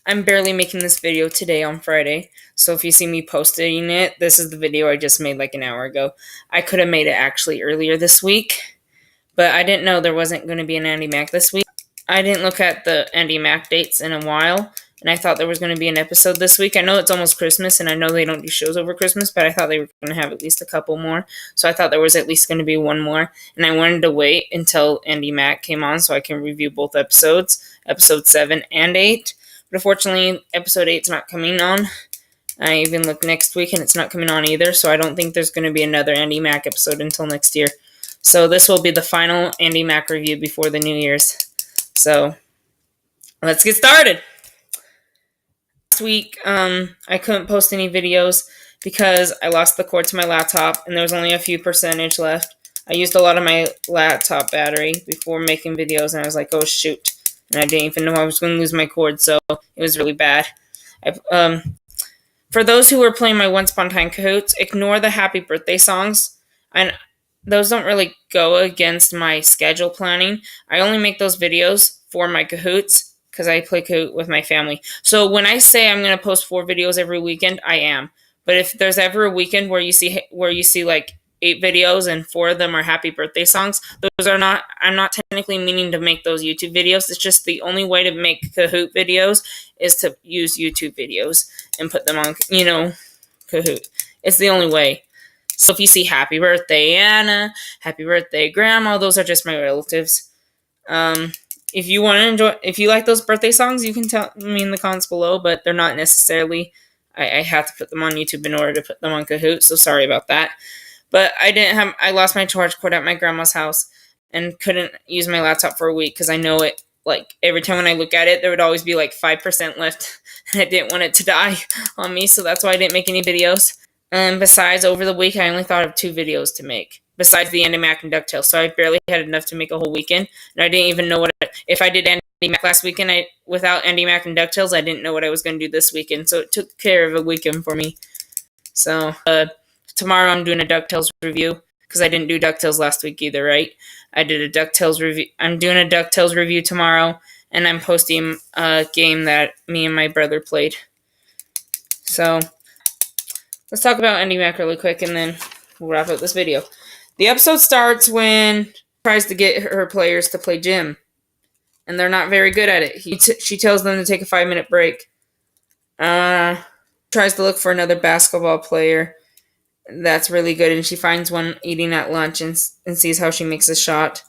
I'm barely making this video today on Friday, so if you see me posting it, this is the video I just made like an hour ago. I could have made it actually earlier this week, but I didn't know there wasn't going to be an Andy Mack this week. I didn't look at the Andy Mack dates in a while, and I thought there was going to be an episode this week. I know it's almost Christmas, and I know they don't do shows over Christmas, but I thought they were going to have at least a couple more, so I thought there was at least going to be one more, and I wanted to wait until Andy Mack came on so I can review both episodes, episode 7 and 8. But unfortunately, episode 8's not coming on. I even looked next week and it's not coming on either, so I don't think there's going to be another Andy Mack episode until next year. So this will be the final Andy Mack review before the New Year's. So let's get started. Last week, I couldn't post any videos because I lost the cord to my laptop and there was only a few percentage left. I used a lot of my laptop battery before making videos and I was like, oh shoot. And I didn't even know I was going to lose my cord, so it was really bad. For those who were playing my Once Upon a Time Cahoots, ignore the happy birthday songs. And those don't really go against my schedule planning. I only make those videos for my Cahoots because I play Kahoot with my family. So when I say I'm going to post 4 videos every weekend, I am. But if there's ever a weekend where you see like 8 videos and 4 of them are happy birthday songs, I'm not technically meaning to make those YouTube videos. It's just the only way to make Kahoot videos is to use YouTube videos and put them on, Kahoot. It's the only way. So if you see happy birthday Anna, happy birthday grandma, those are just my relatives. If you want to enjoy, if you like those birthday songs, you can tell me in the comments below, but they're not necessarily, I have to put them on YouTube in order to put them on Kahoot, so sorry about that. But I lost my charge cord at my grandma's house and couldn't use my laptop for a week because I know it, like, every time when I look at it, there would always be like 5% left, and I didn't want it to die on me, so that's why I didn't make any videos. And besides, over the week, I only thought of 2 videos to make, besides the Andy Mack and DuckTales, so I barely had enough to make a whole weekend, and I didn't even know if I did Andy Mack last weekend, without Andy Mack and DuckTales, I didn't know what I was going to do this weekend, so it took care of a weekend for me. So, tomorrow I'm doing a DuckTales review, because I didn't do DuckTales last week either, right? I did a DuckTales review. I'm doing a DuckTales review tomorrow, and I'm posting a game that me and my brother played. So, let's talk about Andy Mack really quick, and then we'll wrap up this video. The episode starts when she tries to get her players to play gym, and they're not very good at it. She tells them to take a 5-minute break. Tries to look for another basketball player that's really good, and she finds one eating at lunch and sees how she makes a shot.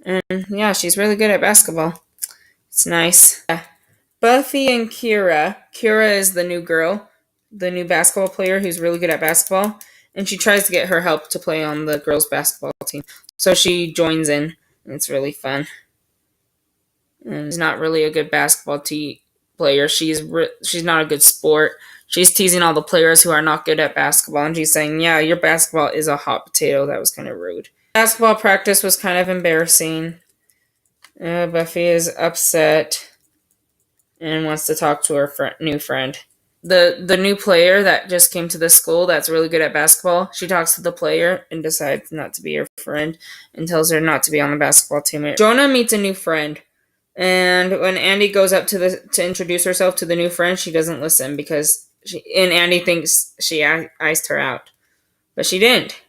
And yeah, she's really good at basketball. It's nice. Buffy and Kira. Kira is the new girl, the new basketball player who's really good at basketball, and she tries to get her help to play on the girls' basketball team. So she joins in, and it's really fun. And she's not really a good basketball player. She's not a good sport. She's teasing all the players who are not good at basketball, and she's saying, yeah, your basketball is a hot potato. That was kind of rude. Basketball practice was kind of embarrassing. Buffy is upset and wants to talk to her new friend. The new player that just came to the school that's really good at basketball, she talks to the player and decides not to be her friend and tells her not to be on the basketball team. Jonah meets a new friend. And when Andy goes up to introduce herself to the new friend, she doesn't listen because Andy thinks she iced her out. But she didn't.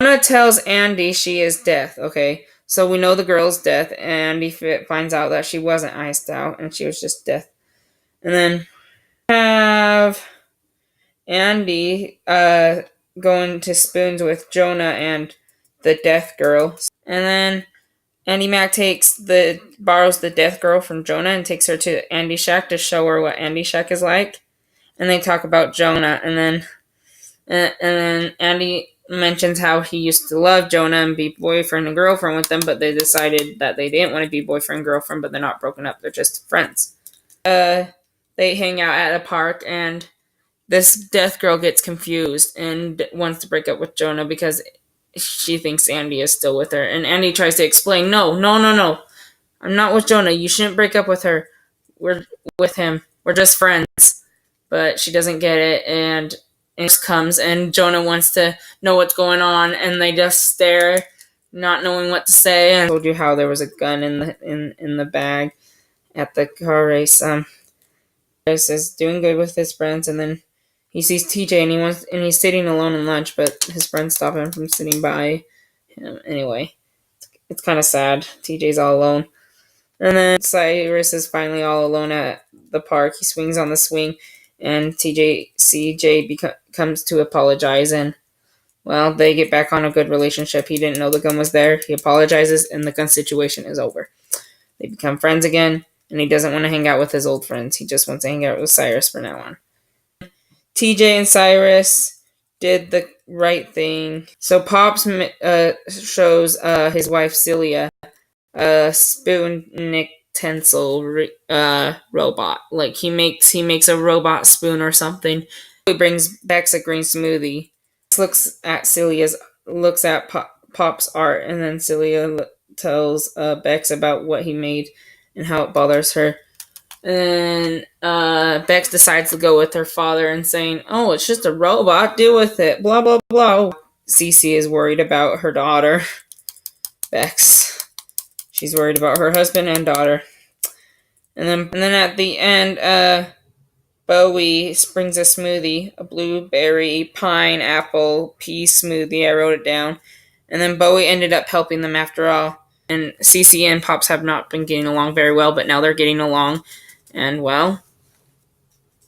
Jonah tells Andy she is Death, okay? So we know the girl's Death, and Andy finds out that she wasn't iced out, and she was just Death. And then have Andy going to spoons with Jonah and the Death girl. And then Andy Mack borrows the Death girl from Jonah and takes her to Andy Shack to show her what Andy Shack is like. And they talk about Jonah, and then Andy mentions how he used to love Jonah and be boyfriend and girlfriend with them, but they decided that they didn't want to be boyfriend and girlfriend, but they're not broken up, they're just friends. They hang out at a park, and this Death girl gets confused and wants to break up with Jonah because she thinks Andy is still with her. And Andy tries to explain, no. I'm not with Jonah. You shouldn't break up with her. We're with him. We're just friends. But she doesn't get it, and comes, and Jonah wants to know what's going on, and they just stare, not knowing what to say. And I told you how there was a gun in the bag at the car race. Cyrus is doing good with his friends, and then he sees TJ and he's sitting alone in lunch, but his friends stop him from sitting by him. Anyway, it's kind of sad. TJ's all alone. And then Cyrus is finally all alone at the park. He swings on the swing, and CJ comes to apologize, and well, they get back on a good relationship. He didn't know the gun was there. He apologizes, and the gun situation is over. They become friends again, and he doesn't want to hang out with his old friends. He just wants to hang out with Cyrus from now on. TJ and Cyrus did the right thing. So Pops shows his wife Celia a spoon utensil robot. Like he makes a robot spoon or something. He brings Bex a green smoothie. Looks at Pop's art, and then Celia tells Bex about what he made and how it bothers her. And Bex decides to go with her father and saying, "Oh, it's just a robot. Deal with it." Blah blah blah. Cece is worried about her daughter, Bex. She's worried about her husband and daughter. And then at the end, Bowie brings a smoothie, a blueberry, pineapple, pea smoothie. I wrote it down. And then Bowie ended up helping them after all. And Cece and Pops have not been getting along very well, but now they're getting along. And, well,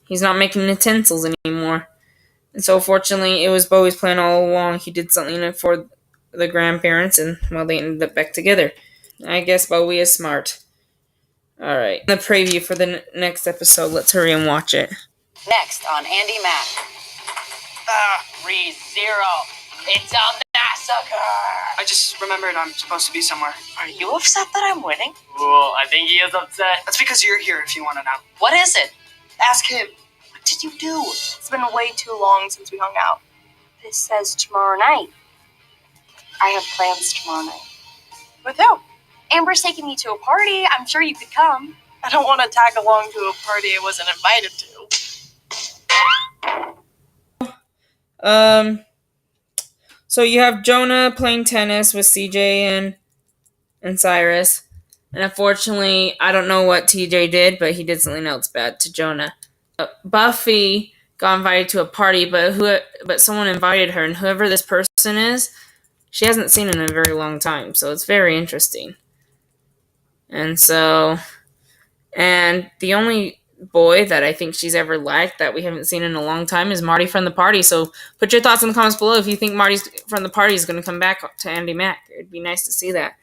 he's not making utensils anymore. And so, fortunately, it was Bowie's plan all along. He did something for the grandparents, and, well, they ended up back together. I guess Bowie is smart. Alright, the preview for the next episode. Let's hurry and watch it. Next on Andi Mack. 3-0. It's a massacre! I just remembered I'm supposed to be somewhere. Are you upset that I'm winning? Well, I think he is upset. That's because you're here if you want to know. What is it? Ask him. What did you do? It's been way too long since we hung out. This says tomorrow night. I have plans tomorrow night. With who? Amber's taking me to a party. I'm sure you could come. I don't want to tag along to a party I wasn't invited to. So you have Jonah playing tennis with CJ and Cyrus. And unfortunately, I don't know what TJ did, but he did something else bad to Jonah. Buffy got invited to a party, but someone invited her, and whoever this person is, she hasn't seen in a very long time, so it's very interesting. And the only boy that I think she's ever liked that we haven't seen in a long time is Marty from the party. So put your thoughts in the comments below if you think Marty from the party is going to come back to Andi Mack. It'd be nice to see that.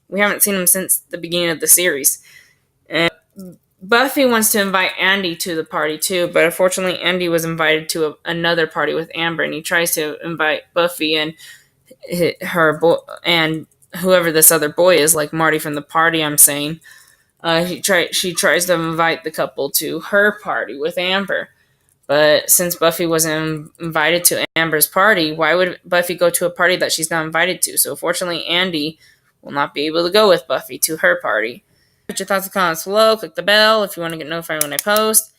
We haven't seen him since the beginning of the series. And Buffy wants to invite Andy to the party too, but unfortunately Andy was invited to another party with Amber, and he tries to invite Buffy and her and whoever this other boy is, like Marty from the party, I'm saying. She tries to invite the couple to her party with Amber. But since Buffy wasn't invited to Amber's party, why would Buffy go to a party that she's not invited to? So fortunately, Andy will not be able to go with Buffy to her party. Put your thoughts in the comments below. Click the bell if you want to get notified when I post.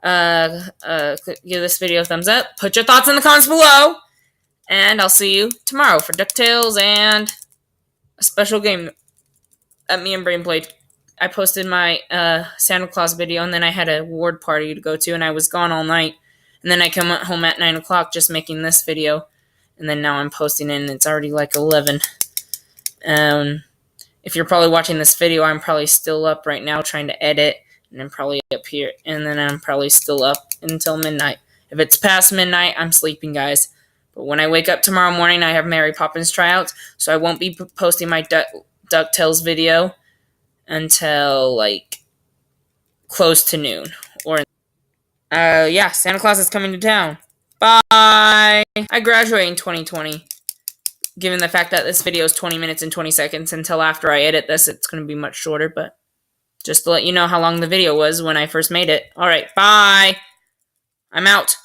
Give this video a thumbs up. Put your thoughts in the comments below. And I'll see you tomorrow for DuckTales and a special game that me and Brain played. I posted my Santa Claus video, and then I had a ward party to go to, and I was gone all night. And then I come home at 9 o'clock just making this video. And then now I'm posting it, and it's already like 11. If you're probably watching this video, I'm probably still up right now trying to edit. And I'm probably up here. And then I'm probably still up until midnight. If it's past midnight, I'm sleeping, guys. But when I wake up tomorrow morning, I have Mary Poppins tryouts. So I won't be posting my DuckTales video until like close to noon. Yeah, Santa Claus is coming to town. Bye! I graduate in 2020. Given the fact that this video is 20 minutes and 20 seconds, until after I edit this, it's going to be much shorter, but just to let you know how long the video was when I first made it. Alright, bye! I'm out.